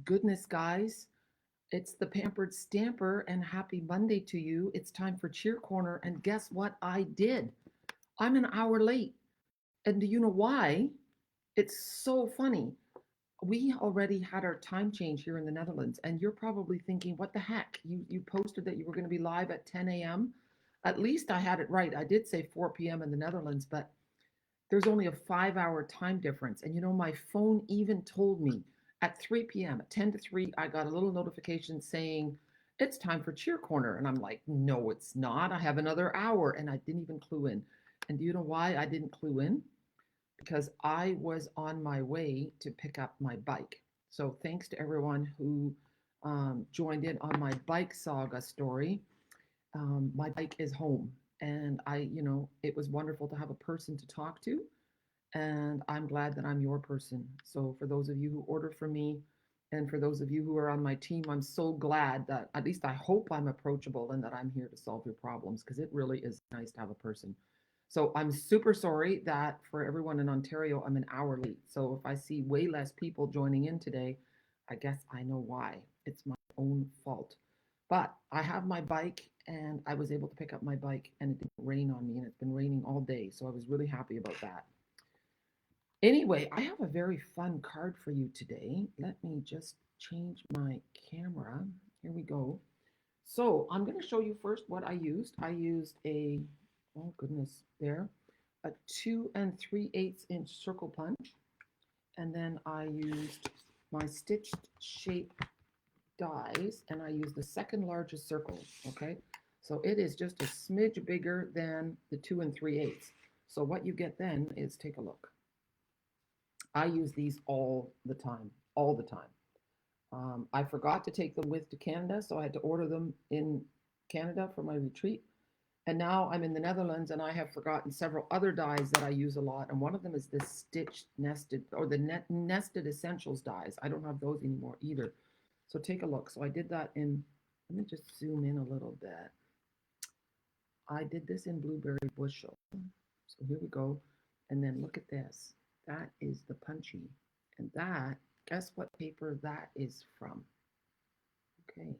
Goodness, guys, it's the Pampered Stamper, and happy Monday to you. It's time for Cheer Corner, and guess what I did? I'm an hour late. And do you know why? It's so funny. We already had our time change here in the Netherlands, and you're probably thinking, what the heck? You posted that you were going to be live at 10 a.m. At least I had it right. I did say 4 p.m. in the Netherlands, but there's only a 5 hour time difference. And my phone even told me at 3 p.m., at 10 to 3, I got a little notification saying, it's time for Cheer Corner. And I'm like, no, it's not. I have another hour. And I didn't even clue in. And do you know why I didn't clue in? Because I was on my way to pick up my bike. So thanks to everyone who joined in on my bike saga story. My bike is home, and it was wonderful to have a person to talk to, and I'm glad that I'm your person. So for those of you who order from me, and for those of you who are on my team, I'm so glad that at least I hope I'm approachable and that I'm here to solve your problems, because it really is nice to have a person. So I'm super sorry that for everyone in Ontario, I'm an hour late. So if I see way less people joining in today, I guess I know why. It's my own fault. But I have my bike, and I was able to pick up my bike, and it didn't rain on me, and it's been raining all day. So I was really happy about that. Anyway, I have a very fun card for you today. Let me just change my camera. Here we go. So I'm going to show you first what I used. I used oh goodness, a 2 3/8 inch circle punch. And then I used my stitched shape dies, and I used the second largest circle, okay? So it is just a smidge bigger than the 2 3/8. So what you get then is, take a look. I use these all the time, all the time. I forgot to take them with to Canada, so I had to order them in Canada for my retreat. And now I'm in the Netherlands, and I have forgotten several other dies that I use a lot. And one of them is this stitched nested, or the nested essentials dies. I don't have those anymore either. So take a look. So I did that in, let me just zoom in a little bit. I did this in blueberry bushel. So here we go. And then look at this. That is the punchy. And that, guess what paper that is from? Okay.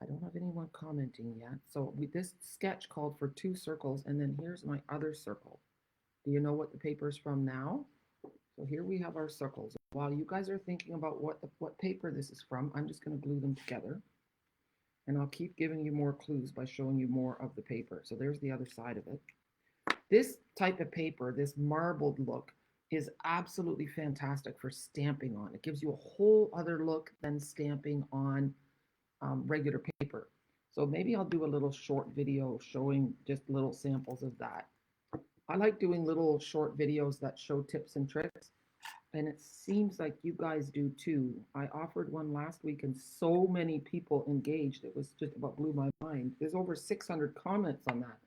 I don't have anyone commenting yet. So this sketch called for 2 circles, and then here's my other circle. Do you know what the paper is from now? So here we have our circles. While you guys are thinking about what paper this is from, I'm just going to glue them together. And I'll keep giving you more clues by showing you more of the paper. So there's the other side of it. This type of paper, this marbled look, is absolutely fantastic for stamping on. It gives you a whole other look than stamping on regular paper. So maybe I'll do a little short video showing just little samples of that. I like doing little short videos that show tips and tricks, and it seems like you guys do too. I offered one last week, and so many people engaged. It was just about blew my mind. There's over 600 comments on that.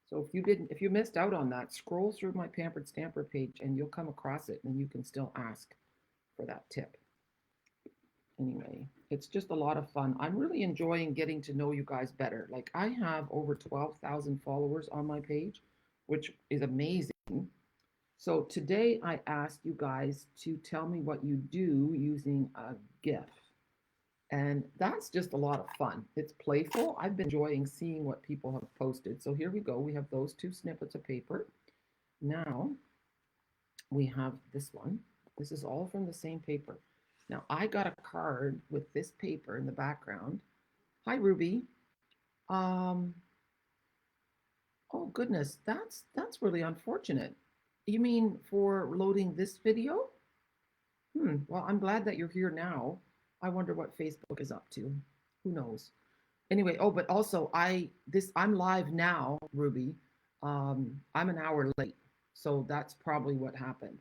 So if you missed out on that, scroll through my Pampered Stamper page and you'll come across it, and you can still ask for that tip. Anyway, it's just a lot of fun. I'm really enjoying getting to know you guys better. Like, I have over 12,000 followers on my page, which is amazing. So today I asked you guys to tell me what you do using a GIF. And that's just a lot of fun. It's playful. I've been enjoying seeing what people have posted. So here we go. We have those 2 snippets of paper. Now we have this one. This is all from the same paper. Now I got a card with this paper in the background. Hi, Ruby. Oh goodness, that's really unfortunate. You mean for loading this video? Well, I'm glad that you're here now. I wonder what Facebook is up to. Who knows? Anyway, oh, but also I'm live now, Ruby. I'm an hour late, so that's probably what happened.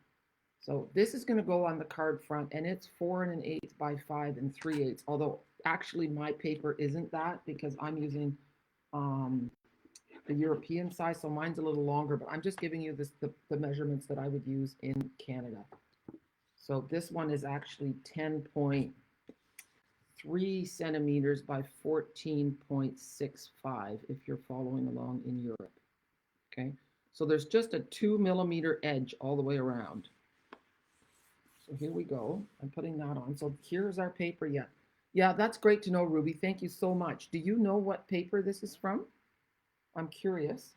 So this is going to go on the card front, and it's 4 1/8 by 5 3/8. Although actually my paper isn't that, because I'm using the European size, so mine's a little longer. But I'm just giving you the measurements that I would use in Canada. So this one is actually 10.3 centimeters by 14.65 if you're following along in Europe. Okay, so there's just a 2 millimeter edge all the way around. So here we go. I'm putting that on. So here's our paper. Yeah. Yeah, that's great to know, Ruby. Thank you so much. Do you know what paper this is from? I'm curious.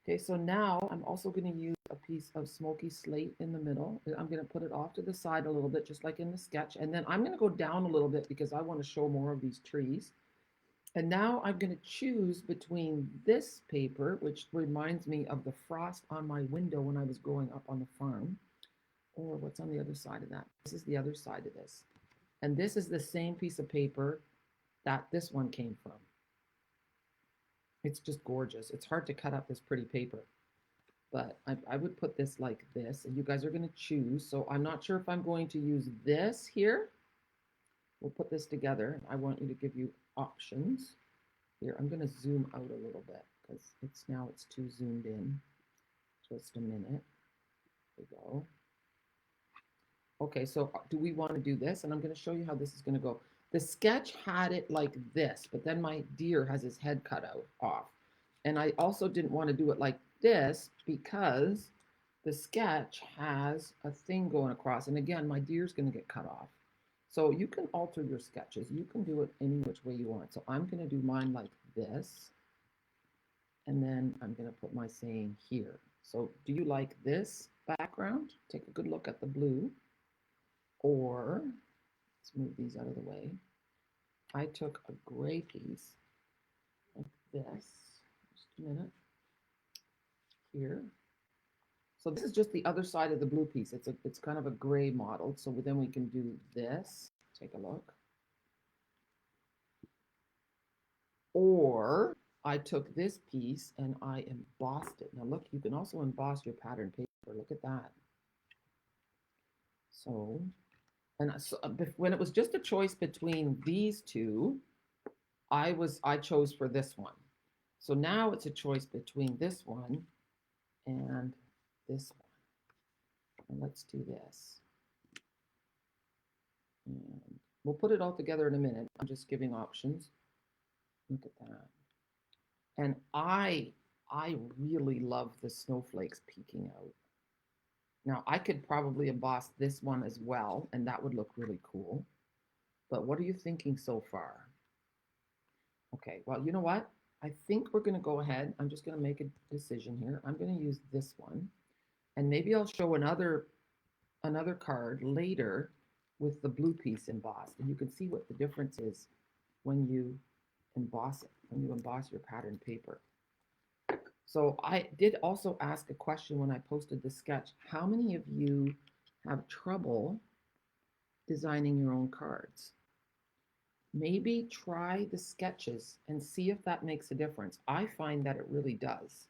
Okay, so now I'm also going to use a piece of smoky slate in the middle. I'm going to put it off to the side a little bit, just like in the sketch. And then I'm going to go down a little bit because I want to show more of these trees. And now I'm going to choose between this paper, which reminds me of the frost on my window when I was growing up on the farm, or what's on the other side of that. This is the other side of this. And this is the same piece of paper that this one came from. It's just gorgeous. It's hard to cut up this pretty paper, but I would put this like this, and you guys are going to choose. So I'm not sure if I'm going to use this here. We'll put this together. I want you to give you options. Here, I'm going to zoom out a little bit because it's too zoomed in. Just a minute. There we go. Okay, so do we want to do this? And I'm going to show you how this is going to go. The sketch had it like this, but then my deer has his head cut out off. And I also didn't want to do it like this because the sketch has a thing going across. And again, my deer's going to get cut off. So you can alter your sketches. You can do it any which way you want. So I'm going to do mine like this. And then I'm going to put my saying here. So do you like this background? Take a good look at the blue. Or, let's move these out of the way. I took a gray piece like this. Just a minute. Here. So this is just the other side of the blue piece. It's kind of a gray model. So then we can do this. Take a look. Or I took this piece and I embossed it. Now look, you can also emboss your pattern paper. Look at that. So, when it was just a choice between these two, I chose for this one. So now it's a choice between this one and this one. And let's do this. And we'll put it all together in a minute. I'm just giving options. Look at that. And I really love the snowflakes peeking out. Now I could probably emboss this one as well, and that would look really cool. But what are you thinking so far? Okay, well, you know what? I think we're gonna go ahead. I'm just gonna make a decision here. I'm gonna use this one, and maybe I'll show another card later with the blue piece embossed, and you can see what the difference is when you emboss it, when you emboss your pattern paper. So I did also ask a question when I posted the sketch. How many of you have trouble designing your own cards? Maybe try the sketches and see if that makes a difference. I find that it really does.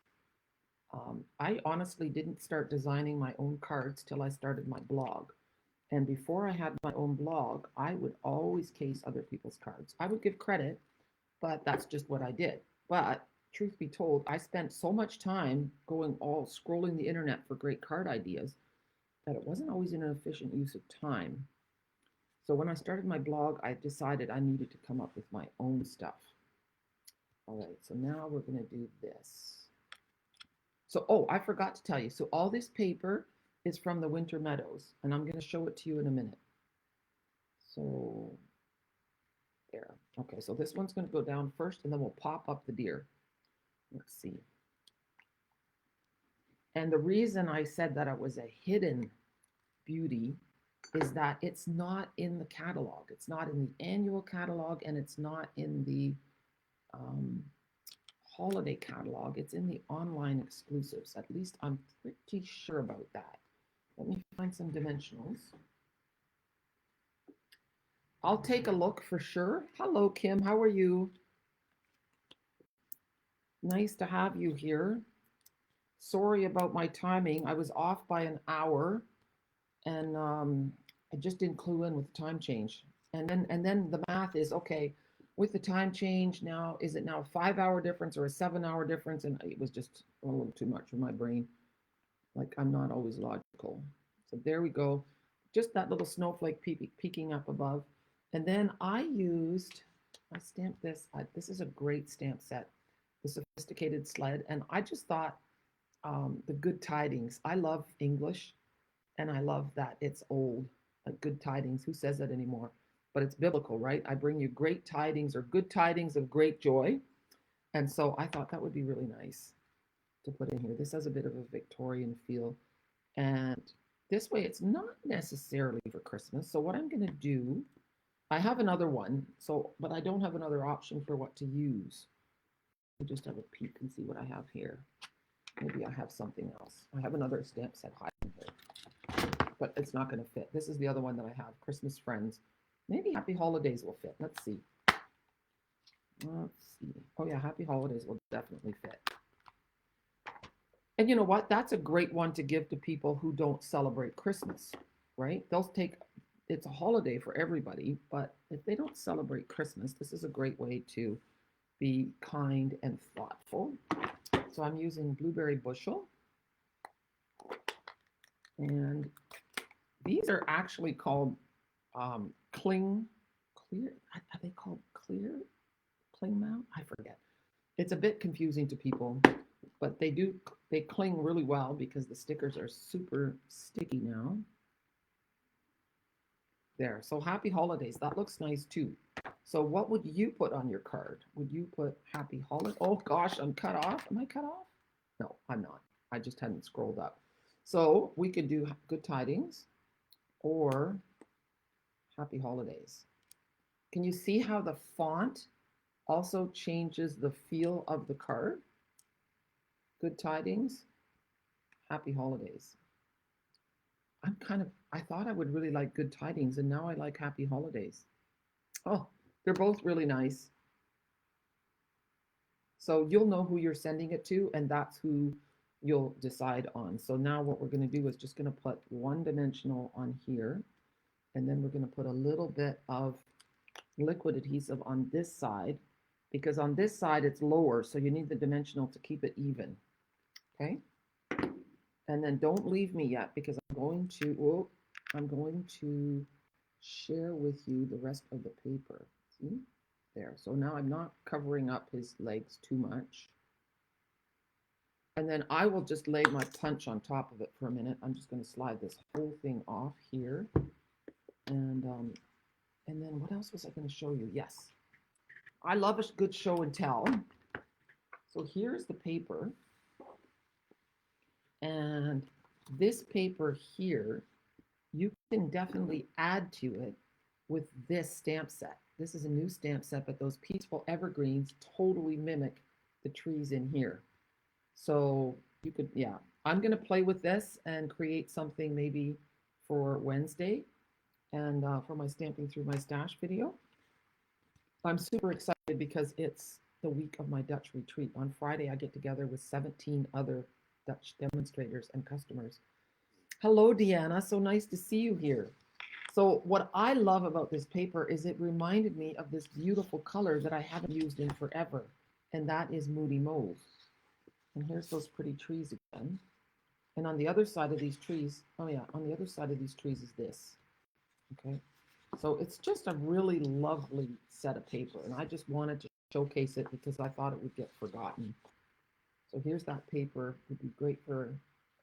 I honestly didn't start designing my own cards till I started my blog. And before I had my own blog, I would always case other people's cards. I would give credit, but that's just what I did. But truth be told, I spent so much time scrolling the internet for great card ideas that it wasn't always an efficient use of time. So when I started my blog, I decided I needed to come up with my own stuff. All right, so now we're going to do this. So, oh, I forgot to tell you. So all this paper is from the Winter Meadows, and I'm going to show it to you in a minute. So there. Okay, so this one's going to go down first, and then we'll pop up the deer. Let's see. And the reason I said that it was a hidden beauty is that it's not in the catalog. It's not in the annual catalog, and it's not in the holiday catalog. It's in the online exclusives. At least I'm pretty sure about that. Let me find some dimensionals. I'll take a look for sure. Hello, Kim. How are you? Nice to have you here. Sorry about my timing. I was off by an hour, and I just didn't clue in with the time change. And then the math is okay. With the time change now, is it now a 5-hour difference or a 7-hour difference? And it was just a little too much for my brain. Like, I'm not always logical. So there we go. Just that little snowflake peeking up above. And then I stamped this. This is a great stamp set, the Sophisticated Sled. And I just thought the Good Tidings. I love English, and I love that it's old. like good tidings. Who says that anymore? But it's biblical, right? I bring you great tidings or good tidings of great joy. And so I thought that would be really nice to put in here. This has a bit of a Victorian feel. And this way, it's not necessarily for Christmas. So what I'm going to do, I have another one, so but I don't have another option for what to use. I'll just have a peek and see what I have here. Maybe I have something else. I have another stamp set hiding here, but it's not going to fit. This is the other one that I have, Christmas Friends. Maybe Happy Holidays will fit. Let's see. Let's see. Oh yeah, Happy Holidays will definitely fit. And you know what? That's a great one to give to people who don't celebrate Christmas, right? It's a holiday for everybody, but if they don't celebrate Christmas, this is a great way to be kind and thoughtful. So I'm using Blueberry Bushel. And these are actually called clear, are they called clear? Cling mount? I forget. It's a bit confusing to people, but they cling really well because the stickers are super sticky now. There, so Happy Holidays, that looks nice too. So what would you put on your card? Would you put Happy Holiday? Oh gosh, I'm cut off. Am I cut off? No, I'm not. I just hadn't scrolled up. So we could do Good Tidings or Happy Holidays. Can you see how the font also changes the feel of the card? Good Tidings, Happy Holidays. I thought I would really like Good Tidings, and now I like Happy Holidays. Oh, they're both really nice. So you'll know who you're sending it to, and that's who you'll decide on. So now what we're going to do is just going to put one dimensional on here, and then we're going to put a little bit of liquid adhesive on this side, because on this side it's lower, so you need the dimensional to keep it even. Okay? And then don't leave me yet, because I'm going to share with you the rest of the paper. See? There. So now I'm not covering up his legs too much. And then I will just lay my punch on top of it for a minute. I'm just going to slide this whole thing off here. And then what else was I going to show you? Yes. I love a good show and tell. So here's the paper. And this paper here, you can definitely add to it with this stamp set. This is a new stamp set, but those peaceful evergreens totally mimic the trees in here. So you could, yeah, I'm going to play with this and create something maybe for Wednesday and for my Stamping Through My Stash video. I'm super excited because it's the week of my Dutch retreat. On Friday, I get together with 17 other Dutch demonstrators and customers. Hello, Deanna. So nice to see you here. So what I love about this paper is it reminded me of this beautiful color that I haven't used in forever, and that is Moody Mauve. And here's those pretty trees again. And on the other side of these trees, oh yeah, on the other side of these trees is this. Okay. So it's just a really lovely set of paper, and I just wanted to showcase it because I thought it would get forgotten. So here's that paper. It would be great for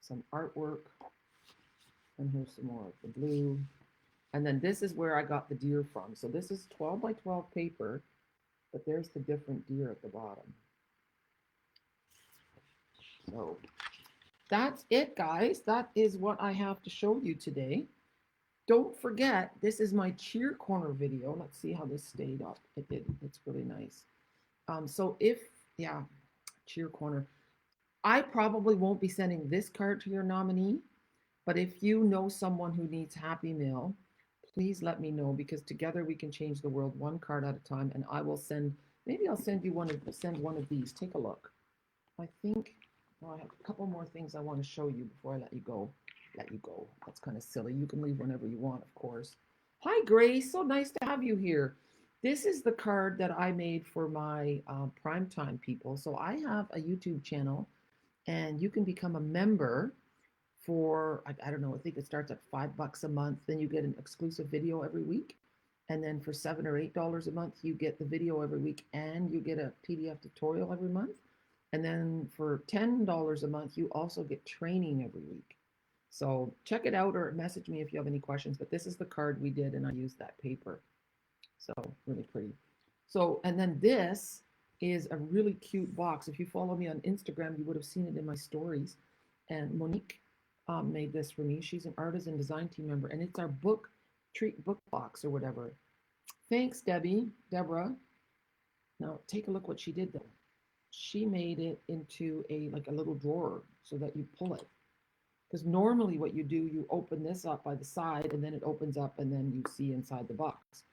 some artwork. And here's some more of the blue. And then this is where I got the deer from. So this is 12 by 12 paper, but there's the different deer at the bottom. So that's it, guys. That is what I have to show you today. Don't forget, this is my cheer corner video. Let's see how this stayed up. It did. It's really nice. So yeah, cheer corner. I probably won't be sending this card to your nominee, but if you know someone who needs Happy Mail, please let me know, because together we can change the world one card at a time, and I will maybe I'll send one of these. Take a look. I think, I have a couple more things I want to show you before I let you go. That's kind of silly. You can leave whenever you want, of course. Hi, Grace. So nice to have you here. This is the card that I made for my primetime people. So I have a YouTube channel, and you can become a member for, I don't know, I think it starts at $5 a month. Then you get an exclusive video every week. And then for $7 or $8 a month, you get the video every week, and you get a PDF tutorial every month. And then for $10 a month, you also get training every week. So check it out or message me if you have any questions. But this is the card we did, and I used that paper. So really pretty. So, and then this is a really cute box. If you follow me on Instagram, you would have seen it in my stories. And Monique made this for me. She's an artisan design team member, and it's our book treat book box or whatever. Thanks, Deborah. Now take a look what she did though. She made it into a like a little drawer so that you pull it. Because normally what you do, you open this up by the side and then it opens up and then you see inside the box.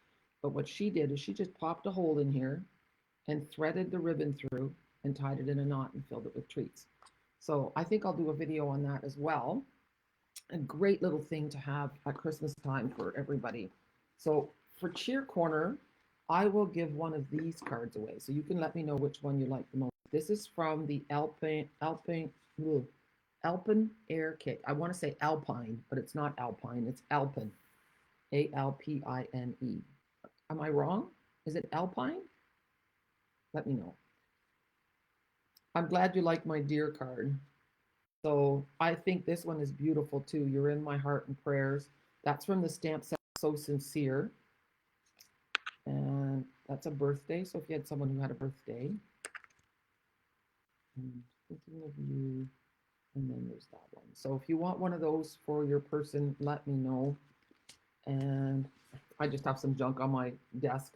But what she did is she just popped a hole in here and threaded the ribbon through and tied it in a knot and filled it with treats. So I think I'll do a video on that as well. A great little thing to have at Christmas time for everybody. So for Cheer Corner, I will give one of these cards away. So you can let me know which one you like the most. This is from the Alpine Air Kit. I want to say Alpine, but it's not Alpine. It's Alpine. Alpine. Am I wrong? Is it Alpine? Let me know. I'm glad you like my deer card. So I think this one is beautiful too. You're in my heart and prayers. That's from the stamp set So Sincere. And that's a birthday. So if you had someone who had a birthday, I'm thinking of you. And then there's that one. So if you want one of those for your person, let me know. And I just have some junk on my desk.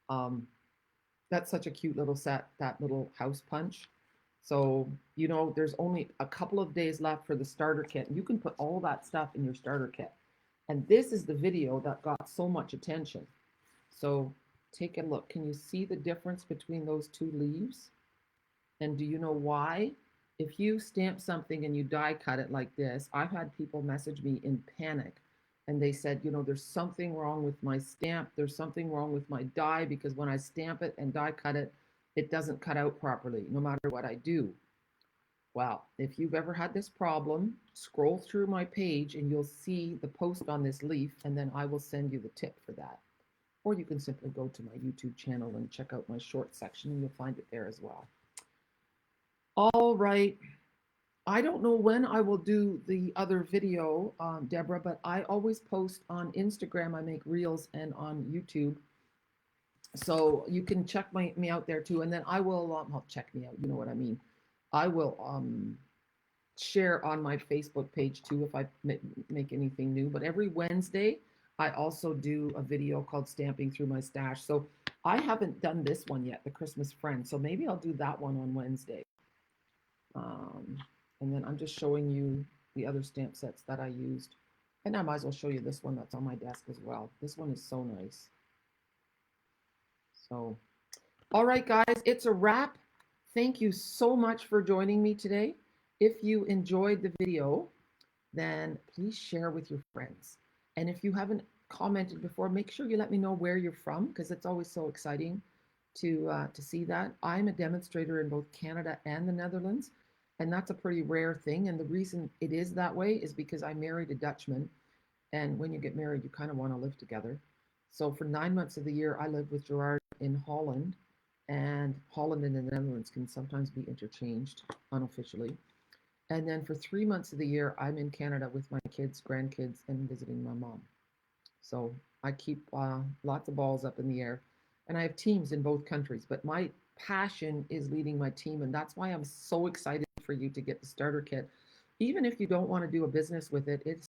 That's such a cute little set, that little house punch. So, you know, there's only a couple of days left for the starter kit. You can put all that stuff in your starter kit. And this is the video that got so much attention. So take a look. Can you see the difference between those two leaves? And do you know why? If you stamp something and you die cut it like this, I've had people message me in panic and they said, you know, there's something wrong with my stamp. There's something wrong with my die because when I stamp it and die cut it, it doesn't cut out properly no matter what I do. Well, if you've ever had this problem, scroll through my page and you'll see the post on this leaf, and then I will send you the tip for that. Or you can simply go to my YouTube channel and check out my short section and you'll find it there as well. All right. I don't know when I will do the other video, Deborah, but I always post on Instagram. I make reels and on YouTube. So you can check me out there too. And then I will, well, check me out. You know what I mean. I will share on my Facebook page too if I make anything new. But every Wednesday, I also do a video called Stamping Through My Stash. So I haven't done this one yet, the Christmas Friend. So maybe I'll do that one on Wednesday. And then I'm just showing you the other stamp sets that I used. And I might as well show you this one that's on my desk as well. This one is so nice. So, all right, guys, it's a wrap. Thank you so much for joining me today. If you enjoyed the video, then please share with your friends. And if you haven't commented before, make sure you let me know where you're from, because it's always so exciting to see that. I'm a demonstrator in both Canada and the Netherlands, and that's a pretty rare thing. And the reason it is that way is because I married a Dutchman, and when you get married, you kind of want to live together. So for 9 months of the year, I lived with Gerard in Holland, and Holland and the Netherlands can sometimes be interchanged unofficially. And then for 3 months of the year, I'm in Canada with my kids, grandkids, and visiting my mom. So I keep lots of balls up in the air. And I have teams in both countries, but my passion is leading my team. And that's why I'm so excited for you to get the starter kit. Even if you don't want to do a business with it, it's